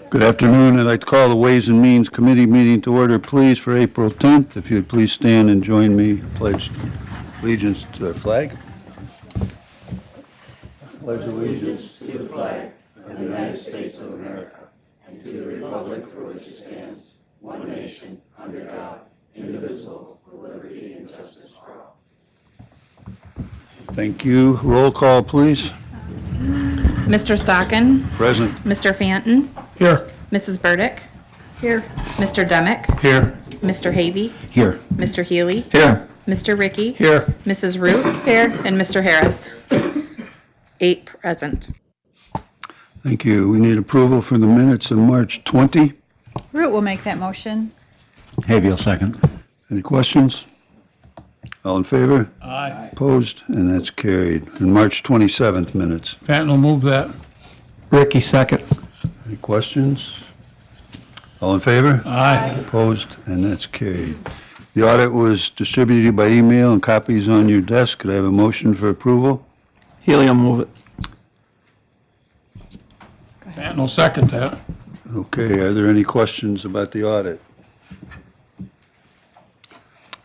Good afternoon. I'd like to call the Ways and Means Committee meeting to order, please, for April 10th. If you'd please stand and join me, pledge allegiance to the flag. Pledge allegiance to the flag of the United States of America and to the republic for which it stands, one nation, under God, indivisible, with liberty and justice for all. Thank you. Roll call, please. Mr. Stockin. Present. Mr. Fanton. Here. Mrs. Burdick. Here. Mr. Demick. Here. Mr. Havey. Here. Mr. Healy. Here. Mr. Ricky. Here. Mrs. Root. Here. And Mr. Harris. 8 present. Thank you. We need approval for the minutes of March 20. Root will make that motion. Havey will second. Any questions? All in favor? Aye. Opposed? And that's carried. And March 27th minutes. Fanton will move that. Ricky second. Any questions? All in favor? Aye. Opposed? And that's carried. The audit was distributed by email and copies on your desk. Could I have a motion for approval? Healy will move it. Fanton will second that. Okay, are there any questions about the audit?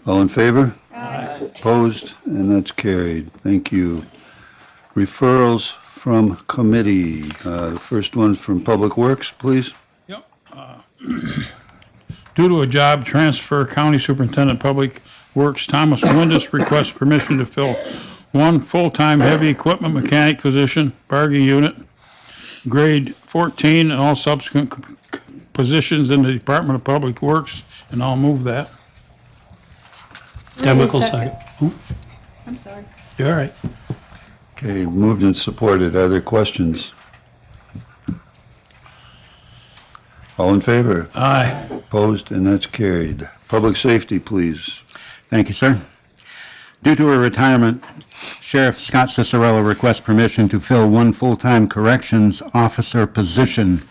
All in favor? Aye. Opposed? And that's carried. Thank you. Referrals from committee. The first one's from Public Works, please. Yep. Due to a job transfer, County Superintendent Public Works Thomas Windus requests permission to fill one full-time heavy equipment mechanic position, bargaining unit, grade 14, and all subsequent positions in the Department of Public Works, and I'll move that. Root will Chemical second. I'm sorry. You're all right. Okay, moved and supported. Are there questions? All in favor? Aye. Opposed? And that's carried. Public safety, please. Thank you, sir. Due to her retirement, Sheriff Scott Cicerello requests permission to fill one full-time corrections officer position.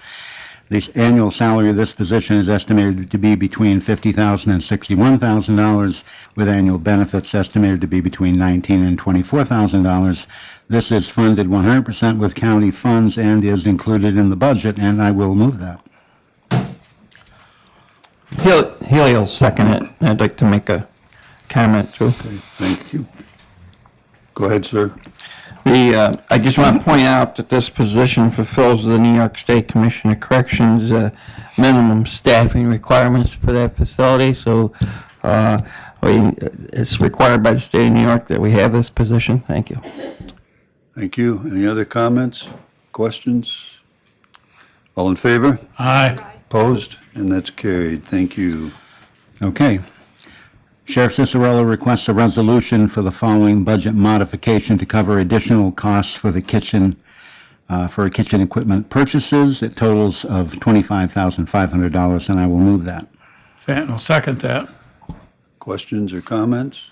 The annual salary of this position is estimated to be between $50,000 and $61,000, with annual benefits estimated to be between $19,000 and $24,000. This is funded 100% with county funds and is included in the budget, and I will move that. Healy will second it. I'd like to make a comment too. Okay, thank you. Go ahead, sir. I just want to point out that this position fulfills the New York State Commission of Corrections minimum staffing requirements for that facility. So it's required by the state of New York that we have this position. Thank you. Thank you. Any other comments, questions? All in favor? Aye. Opposed? And that's carried. Thank you. Okay. Sheriff Cicerello requests a resolution for the following budget modification to cover additional costs for the kitchen, for kitchen equipment purchases. It totals of $25,500, and I will move that. Fanton will second that. Questions or comments?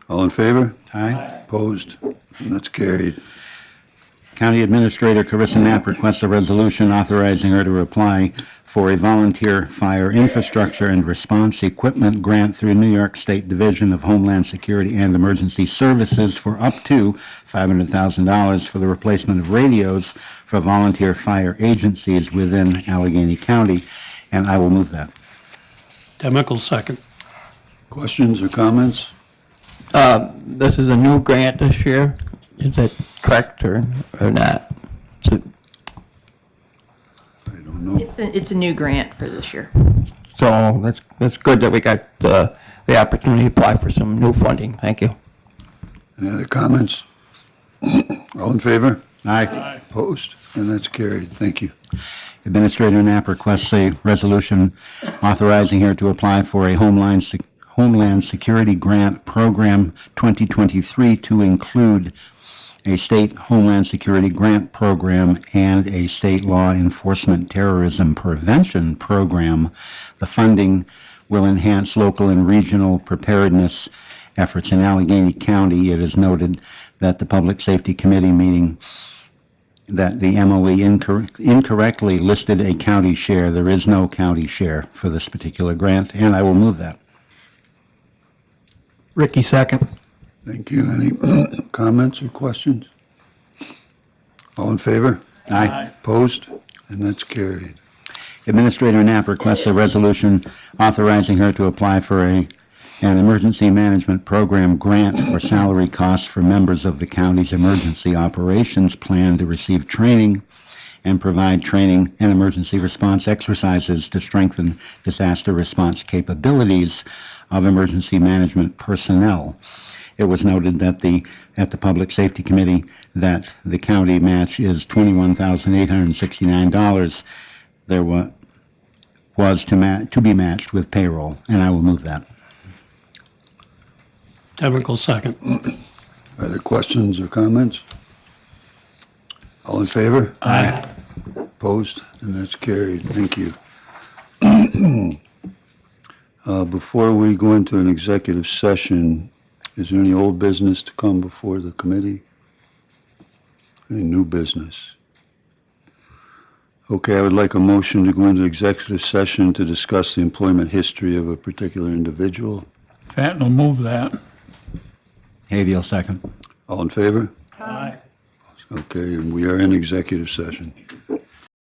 All in favor? Aye. Opposed? And that's carried. County Administrator Carissa Knapp requests a resolution authorizing her to apply for a volunteer fire infrastructure and response equipment grant through New York State Division of Homeland Security and Emergency Services for up to $500,000 for the replacement of radios for volunteer fire agencies within Allegheny County, and I will move that. Demick will second. Questions or comments? This is a new grant this year. Is that correct or not? I don't know. It's a new grant for this year. So that's good that we got the opportunity to apply for some new funding. Thank you. Any other comments? All in favor? Aye. Opposed? And that's carried. Thank you. Administrator Knapp requests a resolution authorizing her to apply for a Homeland Security Grant Program 2023 to include a state Homeland Security Grant Program and a state law enforcement terrorism prevention program. The funding will enhance local and regional preparedness efforts in Allegheny County. It is noted that the Public Safety Committee meeting that the MOE incorrectly listed a county share. There is no county share for this particular grant, and I will move that. Ricky second. Thank you. Any comments or questions? All in favor? Aye. Opposed? And that's carried. Administrator Knapp requests a resolution authorizing her to apply for an emergency management program grant for salary costs for members of the county's emergency operations plan to receive training and provide training and emergency response exercises to strengthen disaster response capabilities of emergency management personnel. It was noted that at the Public Safety Committee that the county match is $21,869. There was to be matched with payroll, and I will move that. Havergal, second. Are there questions or comments? All in favor? Aye. Opposed? And that's carried. Thank you. Before we go into an executive session, is there any old business to come before the committee? Any new business? Okay, I would like a motion to go into executive session to discuss the employment history of a particular individual. Fenton will move that. Haviel, second. All in favor? Aye. Okay, and we are in executive session.